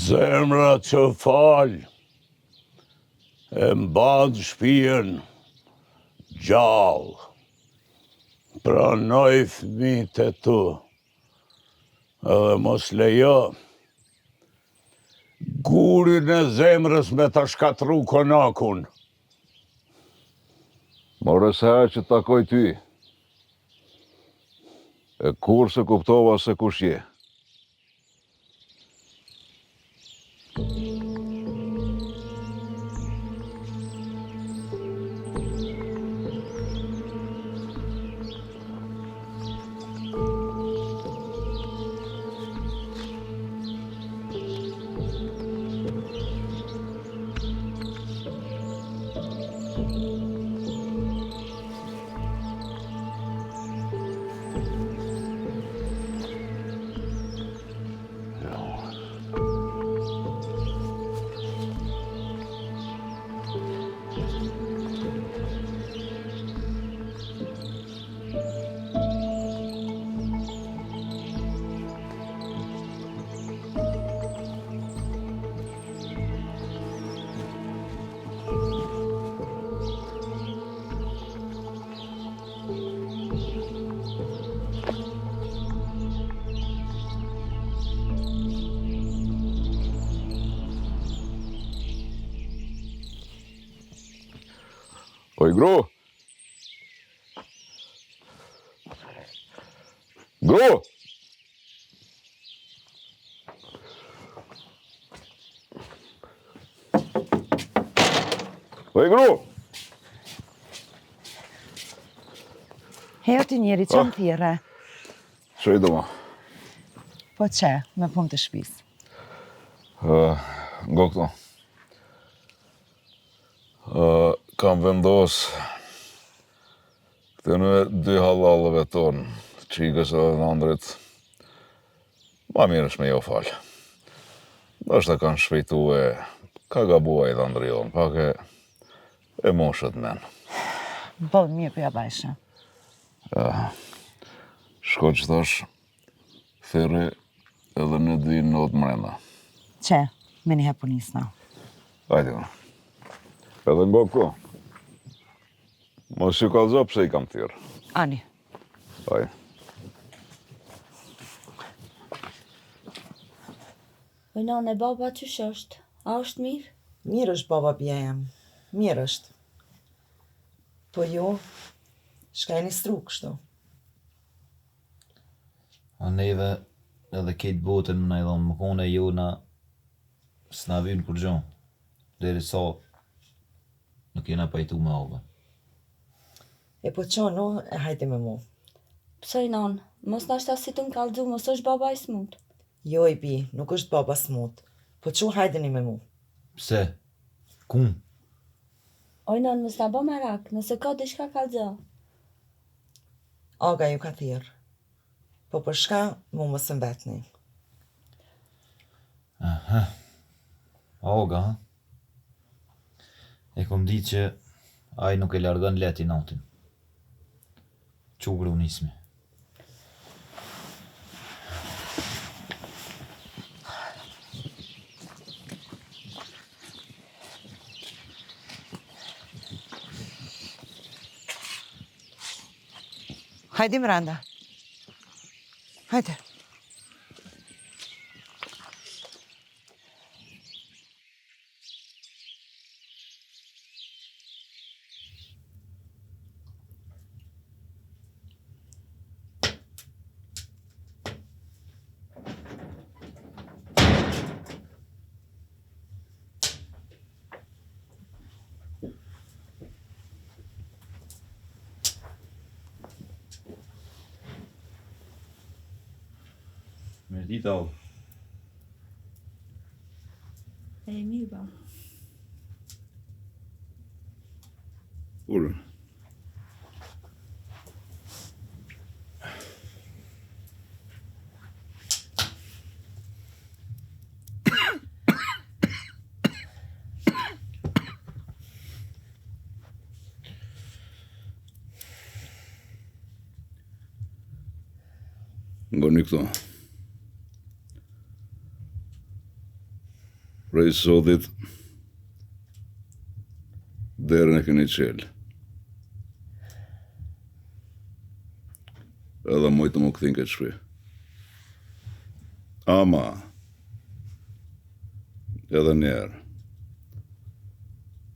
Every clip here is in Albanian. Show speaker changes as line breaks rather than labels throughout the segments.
Zemra që falë, e mbadë shpijen gjallë, pranoj fëmijët e tu, edhe mos lejo gurin e zemrës me ta shkatru konakun.
More se herë që takoj ty, e kur se kuptova se kush je. Oj, Gru! Gru! Oj, Gru!
Heo ti njeri, që më thire?
Që i do ma?
Po që, me punë të shpis?
Ngo këto. Kam vendos këtë në dy halallëve tonë, qikës edhe në andrit, ma mirë është me jo falë. Nështë kanë shpejtu e ka gabua i dhe andrion, pak e moshët men.
Bëllë mirë për ja bajshë.
Shko që thash, thiri edhe në dy notë mrena.
Që, me një hepunisna.
Hajde, edhe ngo këto. Mos ju kalzo pse i kam thirë.
Ani.
Hajde.
Oj, nane, baba qysh është? A është mirë?
Mirë është baba bia jam. Mirë është. Po jo, shka e një stru kështu.
A neve edhe këtë botën në edhe më kone ju na s'na vynë kur gjonë. Deri sa nuk jena pajtu me ove.
E po qono, e hajde me mu.
Psoj, nanë, mos nashta si të më kalëgju, mos është baba i smut.
Jo i bi, nuk është baba smut. Po që hajdeni me mu.
Pse? Kum?
Oj, nanë, mos na bë merak, nëse ka dishka kalëgja.
Aga ju ka thirë. Po për shka, mu më së mbetni.
Aha. Oga, ha? E kom ditë që aj nuk e largon leti natin. Qugru nismi.
Hajde Miranda. Hajde.
Mirë ditë, au.
E mirë, ba.
Ullën. Ngoni këto. Prej sotit, derën e keni qelë. Edhe mojtë më këthin këtë shpi. Ama, edhe njerë,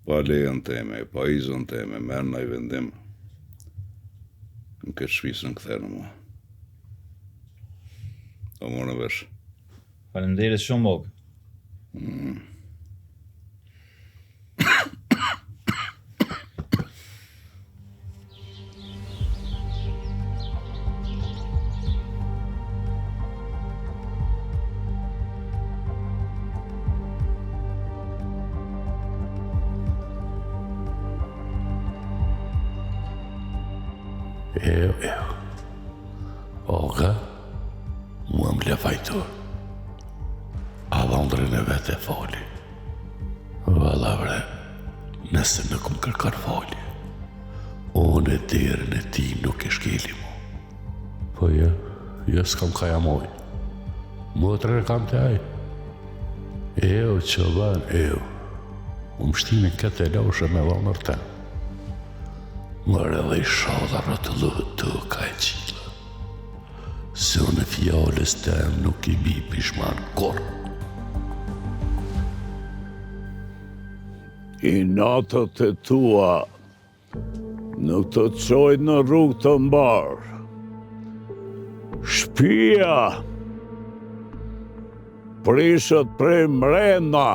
pa lejën teme, pa izën teme, merë në i vendim, në këtë shpisën këtherë më. O më në vesh.
Faleminderit shumë, Bog.
Jo. Oga, mua më lefajtu. Avandrën e vete fali. Valla bre, nëse nuk më kërkar fali, unë e derën e ti nuk e shkeli mu. Po jo s'kam kaja moj. Motrën e kam të aj. Qëllan, më mështimin këtë e laushe me vanër te. Mërë edhe i shodha rëtëlluhët të ka e qila. Se unë e fjales tem nuk i mi pishman korë. I natët e tua nuk të qojnë në rrugë të mbarë. Shpia prishët prej mrena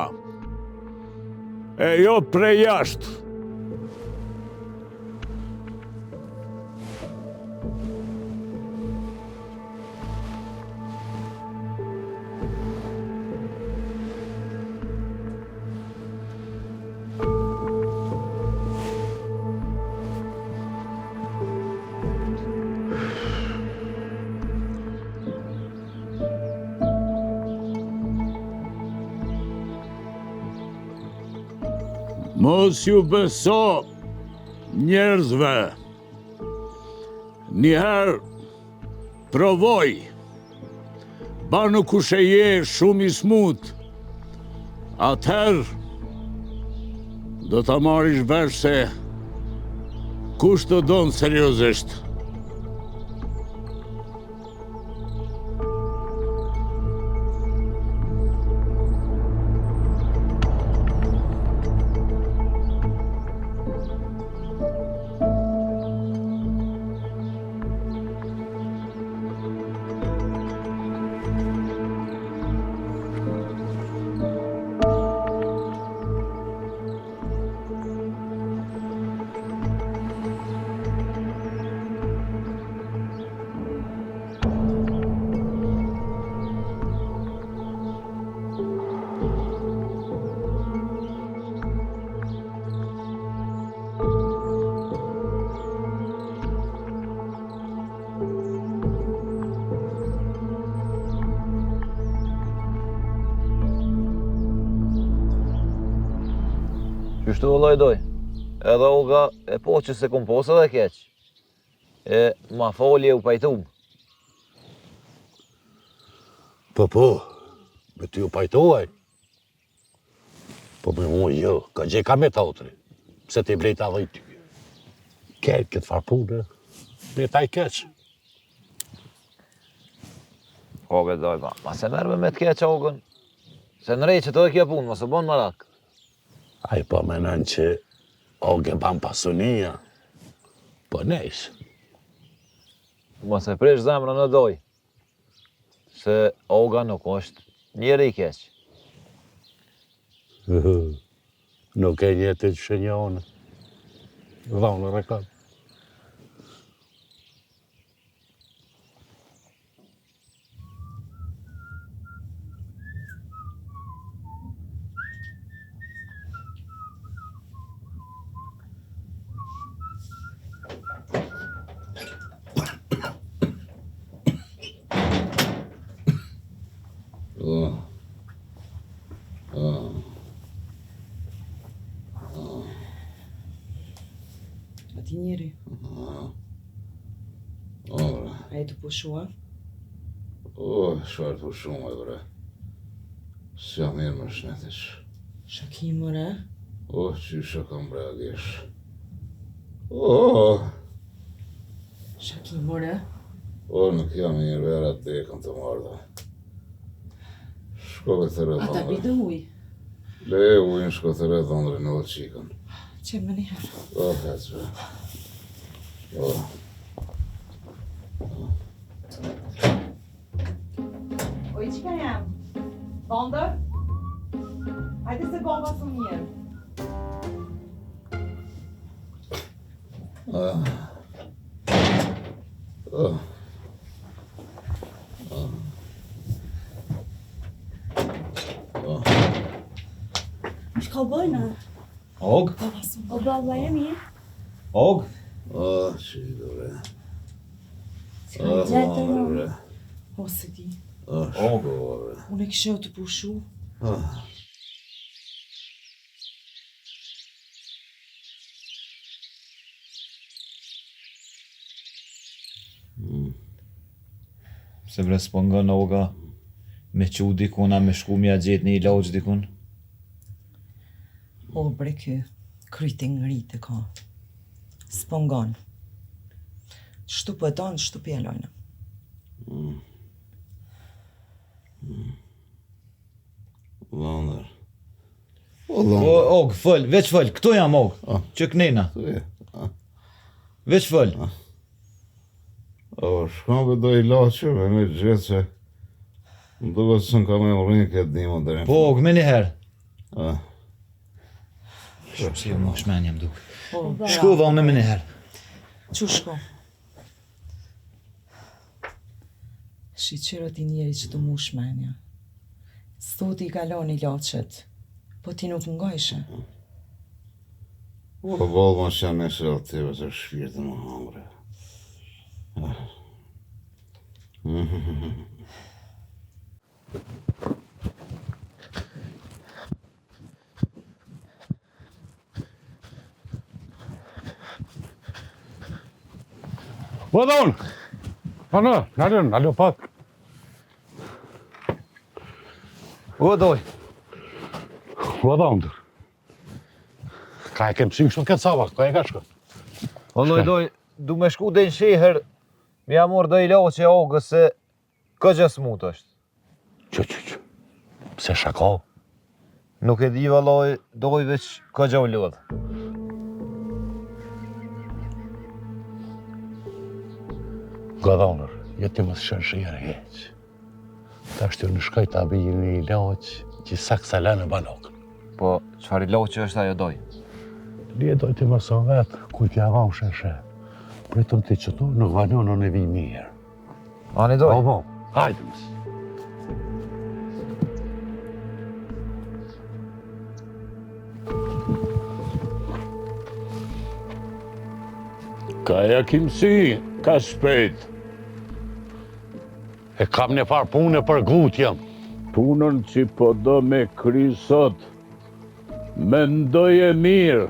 e jo prej jashtë. Mos ju beso njerëzve. Njëherë provoj. Banu kush e je shumë i smut. Atëherë do ta marrish vesh se kush të donë seriozisht.
Qështu o lojdoj, edhe Olga e po që se kom posë edhe keq. E ma folje u pajtum.
Po, me ty u pajtoaj. Po me mu jo, ka gjeka me tautri. Pse ti blejta dhe i ty. Keq këtë farpunë, blejta i keq.
Oge doj, ma se merme me të keq Ogën. Se në rej që të dhe kja punë, ma se bon marak.
Ai po menon që Oge ban pasunia. Po nejsh.
Mos e prish zemrën në doj. Se Olga nuk është njeri i keq.
Nuk e njëtë që shënjonë. Dhonë rekord.
Ati njeri. A e të pushua?
Shfarë të shumë, e bre. S'jam mirë më shnetish.
Shaki, more.
O, qysha kam breagesh. O,
Shaki, more.
o, nuk jam mirë, vera të dekën të marda. Shkove të redhë
Ata bide uj.
Le ujnë shko të redhë ndre në qikën.
Që më njëherë.
O, hecve. O.
Oj, qika jam? Bondër? Hajde se bomba së mirë.
Çka bëjnë?
Og?
O baba e mirë.
Og?
O, që i dore.
Çka gjetë në?
bre.
O, se di.
O, shko, bre.
Unë e kështë të pushu.
Se bre s'po nga oga me qu dikun a me shku mja gjetë një ilaç dikun?
O, bre kë, kryti ngritë ka. S'pongon. Shtu pëton, shtu pjellojnë.
Londër. O,
O,
Londër.
og, fëll, veç fëll, këtu jam og, që knena,
Tu je.
veç fëll.
O, shkon për do i laqë, me gjithë që më duke se në kam e më rrinë këtë dimo dhe
Po, og, me njëherë.
A,
Si jo më shmen jam duk.
O,
Shkova unë me njëherë.
që shko? Shqyqyro ti njeri që të mu shmenja. S'thoti i kalon i laqet, po ti nuk ngojshë.
o, bolë më që janë nesër ative të shpirtë më hamre.
Vëdon! Ano, nalën, alo pak.
O, doj.
Vëdon, ka e kem pësim shumë këtë sabak, ka e ka shko.
O, doj, du me shku dhe në shiher, mi amor dhe ilaç e ogës se këgjë smut është.
Që, pse shako?
Nuk e di vallaj, doj veç këgjë u lodhë.
Godonër, jeti më shërë shërë heq. Ta është në shkoj të abijë një ilaç që saksa la në banokën.
Po, qëfar ilaç është ajo doj?
Lije doj të më son vetë, ku t'ja vam sheshe. Pritëm të qëtu, nuk vanonën e vi mirë.
Ani doj?
Po, hajde mësë. Ka ja kimësi, ka shpejt. E kam një farë punë për gutjem. Punën që po do me kry sot, mendoj e mirë.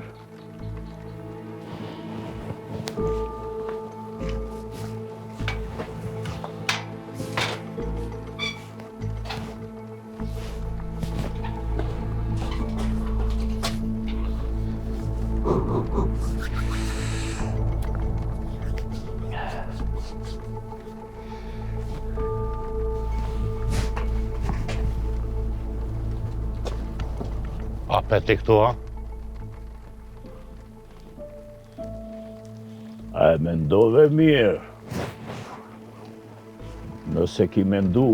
Apeti këtu, ha? A e mendove mirë. Nëse ki mendu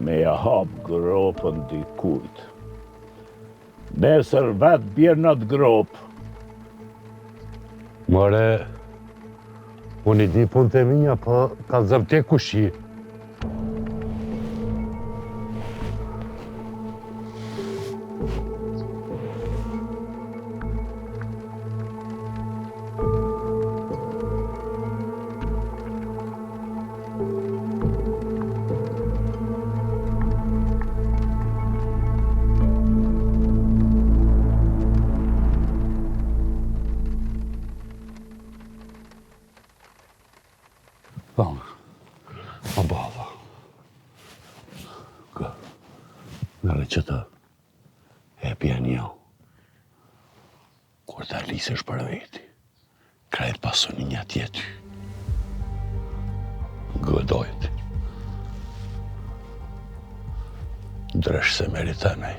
me ja hap gropën dikujt. Nesër vetë bjerë në të gropë. More, unë i di punë të minja, po ka zëvte kushi. Bom, baba. Nare që të e pja një. Kur të alisësh për veti, krejt pasoni një tjety. Gëdojt. Dresh se meritanaj.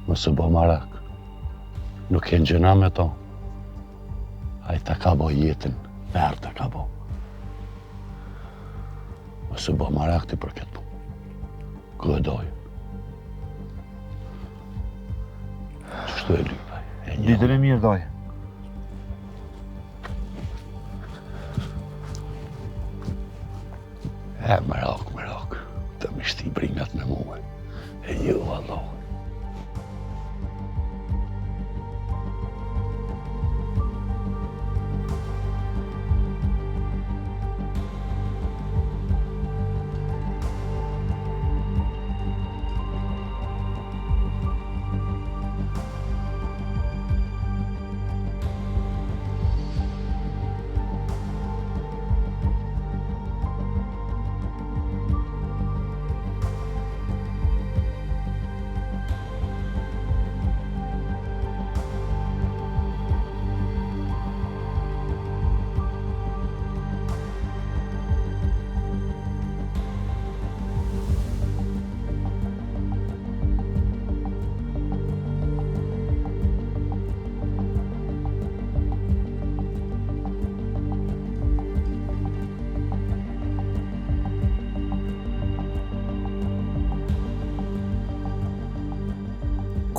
Mësë bo marak. Nuk e në gjëna me to. A i ta ka bo jetën, verë ta ka bo. Mësë bo marak ti për këtë punë. Gëdoj. Qështu e lypaj?
Ditën e mirë, doj.
Merak. Të mishti bringat me muhe. E ju, Allah.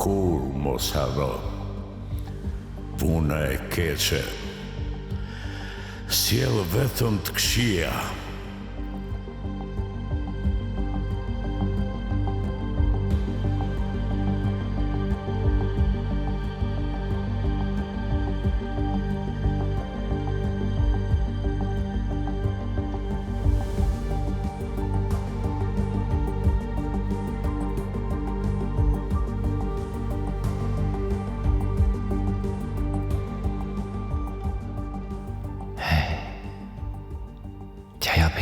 Kur mos harro, puna e keqe, sjell vetëm të këqija.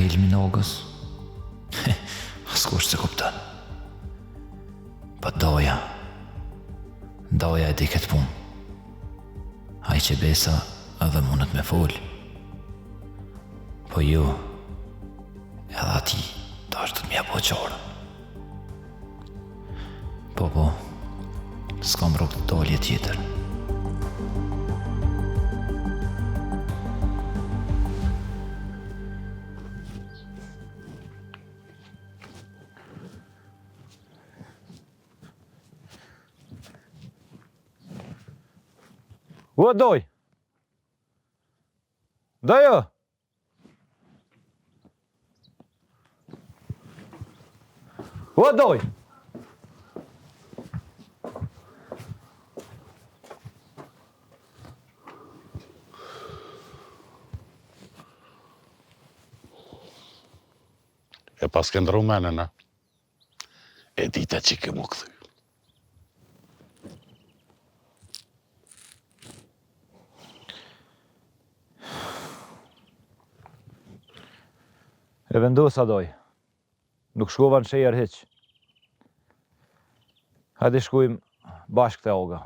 Helmi Nogës. Askush se kupton. Po doja e di këtë punë. Ai që besa edhe mundet me fol. Po ju, edhe ati, ta është të mja po qorën. Po, s'kam rrok të dalje tjetër.
Ua, doj! Dojo! Ua, doj!
E pas këndë rumenën, e dita që ke mu këthy.
E vendosa doj. Nuk shkova në shejer hiq. Hajde shkojmë bashkë të Olga.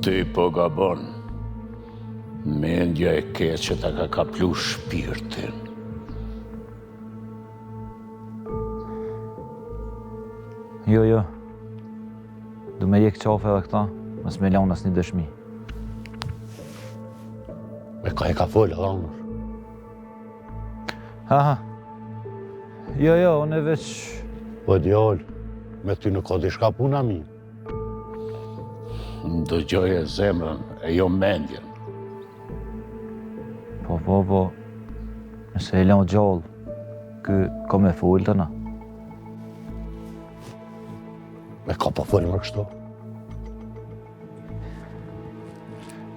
Ty po gabon. Mendja e keqe ta ka kaplu shpirtin.
Jo. Du me jek qafe edhe këta, mës me laun as një dëshmi.
Me ka e ka folë, edhe onër.
Aha. Jo, unë e veç...
Po djallë, me ty nuk ka dishka puna mi.
Ndëgjoj e zemrën e jo mendjen.
Po. Nëse e laun gjallë, kë ka me folë të na.
Me ka po folë më kështu.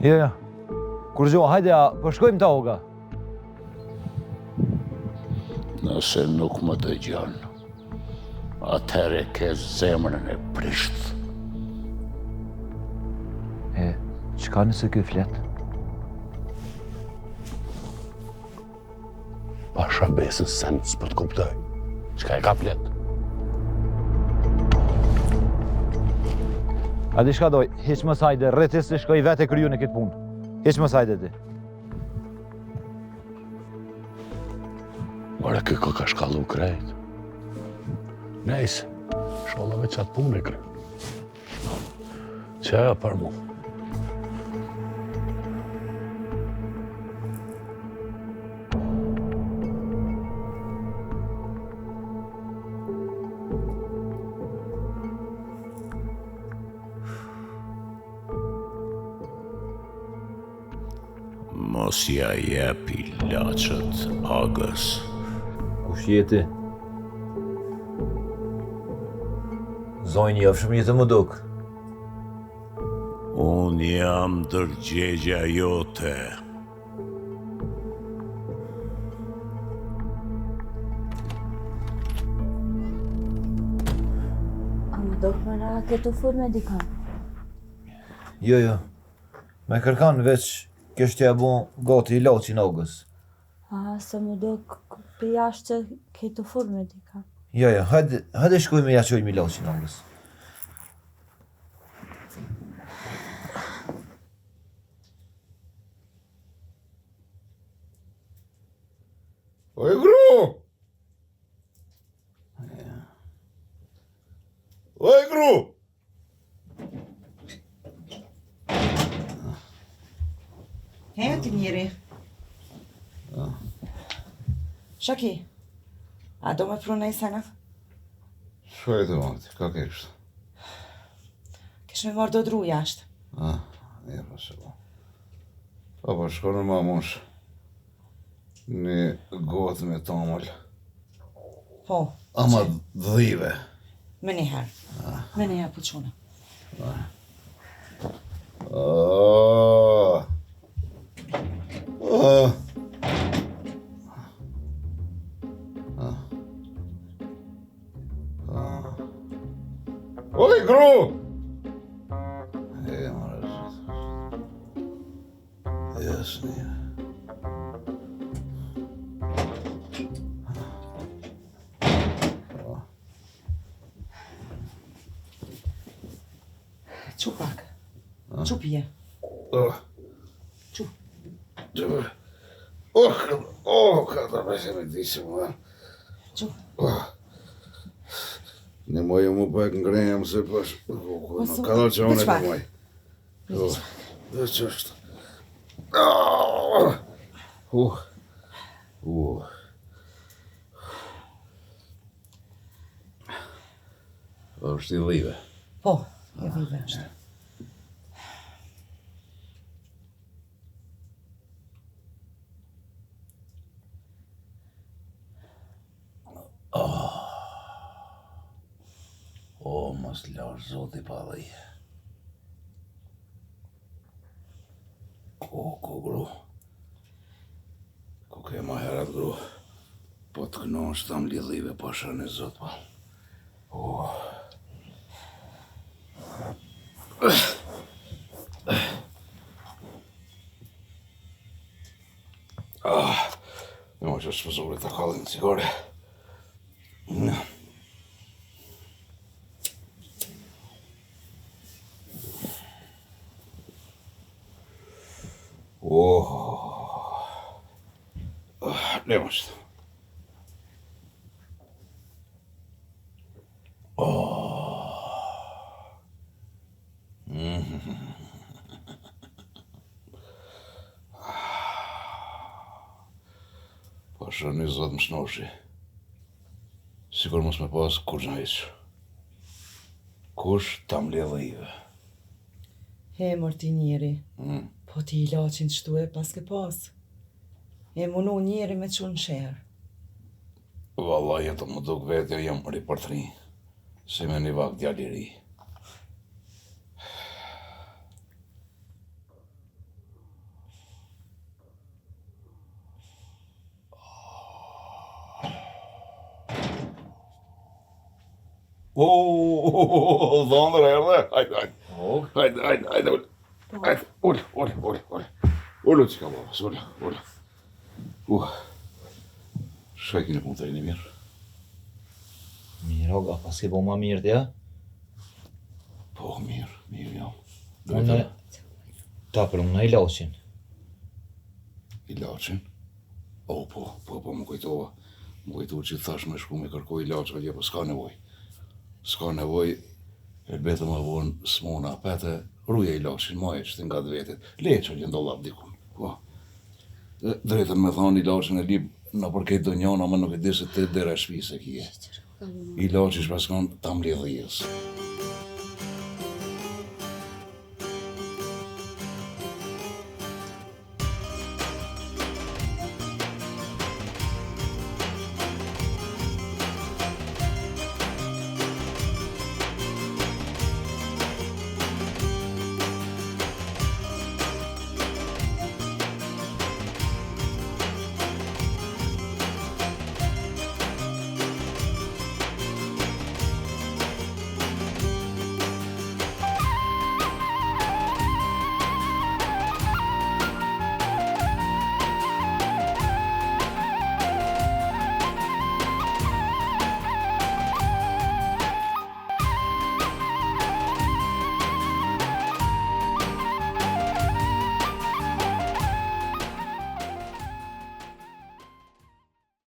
Jo. Kur gjo, hajde, po shkojmë të Olga.
Nëse nuk më dëgjon, atëherë ke zemrën e prisht.
Qka nëse ky flet?
Shabesën sen s'pët kuptoj. Qka e ka flet?
A di shka doj, hiq më sajde, rretis të shkoj vete kryu në këtë punë. Hiq më sajde ti.
Ora këko ka shkallu krejt. Nejse, shollave qatë punë e kry. Që ajo për mu?
Mos ja jepi laçët agës.
Kush jeti? Zonjë jafshëm jetë më duk.
Unë jam dërgjegja jote.
A më do përra këtë fur me dikan?
Jo. Me kërkan veç kështë ja bu gati i laçin agës.
A, se më do për jashtë që këtë fur me dikan.
Jo, hajde shkoj me ja qoj mi laçin agës.
Oj, gru! Oj, gru!
Hej, ti njeri. Shaki, a do me pru në i sena?
Shkoj të mati, ka kështë?
Kesh me marrë do dru jashtë.
Ja, pasë po. Pa shko në mamush. Një gotë me tomëll.
Po,
Ama dhive.
me njëherë. Me njëherë puqune.
Oj, gru! Jasni.
Qu pak. Qu pije. Qu.
Ka të përse me disë më.
Qu.
Në mojë mu pak ngrenjam se pash. Ka do që unë e të moj. Dhe që është. është i dhive.
Po, e dhive është.
O, mos lash zoti pa dhej. Ko, gru. Ko ke ma herat, gru. Po të kënosh të am lidhive pasha në zot, pa. Me ma që është shpëzurit të kallin të sigare. Ne možete. Pasha një zot më shnoshi. Sigur mos me pas kur në heq. Kush tam ledhe ive.
He, mërti njeri. Po ti i laqin qëtu e pas ke pas. E munu njeri me qunë shërë.
Valla, jetë më duk vetja jam ri për 3. Se me një vak djali i ri. Dhondër erdhe. Hajde. Ullë që ka babës, ullë.
s'ke po ma mirë t'ja?
Po, mirë jam.
Unë ta për unë i laqin.
Ilaçin? Po, më kujtova. Më kujtu që thash me shku me kërkoj ilaç atje, po s'ka nevoj. S'ka nevoj, e betëm a vonë smona, pete, ruje ilaçin, ma e qëti nga të vetit. Le që në dollap dikun, po. Drejtën me thonë ilaçin e lip në përket do njona, më nuk e di se të dera shpi se kje. Ilaçi shpaskon ta mbledhijës.